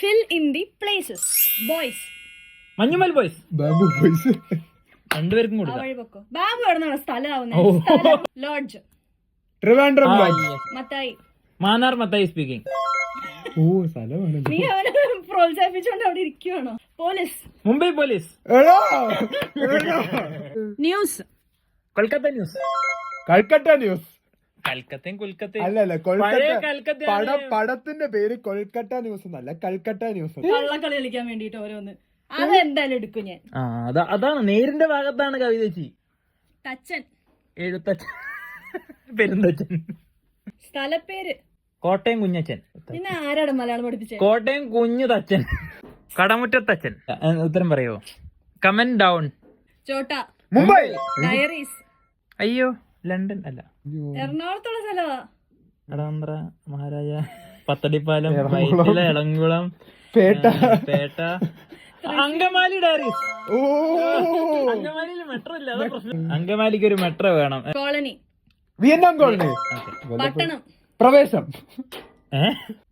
Fill in the places. Boys. Manjummel boys. Babu boys. രണ്ടുപേർക്കും കൊടുക്കാം. ബാബു എവിടുന്നാണ് സ്ഥലം? Lodge. Trivandrum lodge. Mathai. Mannar Mathai speaking. ഓ സ്ഥലമാണ്. നീ അവനെ പ്രോത്സാഹിപ്പിച്ചോണ്ട് അവിടെ ഇരിക്കുവാണോ? Police. Mumbai police. News. Kolkata news. Calcutta news. കൽക്കത്തയും കൊൽക്കത്തയും അല്ലല്ല, കൽക്കത്ത പടത്തിന്റെ പേര് കൊൽക്കട്ട ന്യൂസ് എന്നല്ല, കൽക്കട്ട ന്യൂസ്. കള്ളക്കളി കളിക്കാൻ വേണ്ടിട്ട് ഓരോന്ന്. അതെന്തായാലും എടുക്കും ഞാൻ. അതാണ് നേരിന്റെ ഭാഗത്താണ് കവിതച്ചി. തച്ചൻ. എഴുത്തച്ഛൻ. പെരുന്തച്ഛൻ. സ്ഥലപ്പേര്. കോട്ടയം കുഞ്ഞച്ചൻ. പിന്നെ ആരാണ് മലയാളം പഠിപ്പിച്ചത്? കോട്ടയം കുഞ്ഞു തച്ചൻ. കടമുറ്റത്തച്ഛൻ. ഉത്തരം പറയോ? Comment down. Chotta. Mumbai. Diaries. അയ്യോ ലണ്ടൻ അല്ല, എറണാകുളത്തുള്ള സ്ഥലമാ. കടവന്ത്ര മഹാരാജ. പത്തടിപ്പാലം. വൈറ്റില. എളംകുളം. പേട്ട. അങ്കമാലി ഡയറീസ്. അങ്കമാലിയിൽ മെട്രോ ഇല്ല, അതാ പ്രശ്നം. അങ്കമാലിക്ക് ഒരു മെട്രോ വേണം. കോളനി. Vietnam colony. പട്ടണം. പ്രവേശം.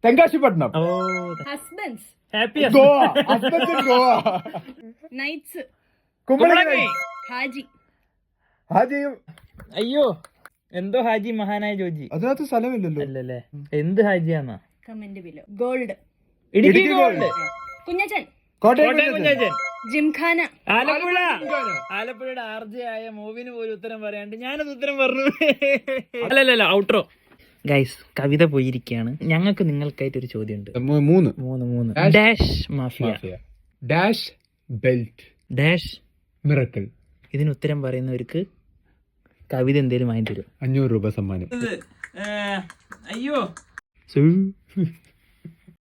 Thenkasipattanam. Husbands. Happy Goa. Husband Goa. Nights. Kumbalangi. Haji. Haji. അയ്യോ എന്തോ ഹാജി മഹാനായ ജോജി. അതിനകത്ത് സ്ഥലമില്ലല്ലോ. അല്ലല്ലേ, എന്ത് ഹാജിയാന്നാ? Comment below. Gold. Idukki gold. Kunjachan. Kottayam Kunjachan. Gymkhana. Alappuzha. ആലപ്പുഴയുടെ ആർജയായ മൂവിന് പോലും ഉത്തരം പറയാണ്ട് ഞാനത് ഉത്തരം പറഞ്ഞു. അല്ലല്ല ഔട്ട്രോ. ഗൈസ് കവിത പോയിരിക്കുകയാണ്. ഞങ്ങൾക്ക് നിങ്ങൾക്കായിട്ട് ഒരു ചോദ്യമുണ്ട്. മൂന്ന്. Dash mafia. Dash belt. Dash miracle. ഇതിന് ഉത്തരം പറയുന്നവർക്ക് കവിത എന്തേലും വാങ്ങി തരും. 500 രൂപ സമ്മാനം. അയ്യോ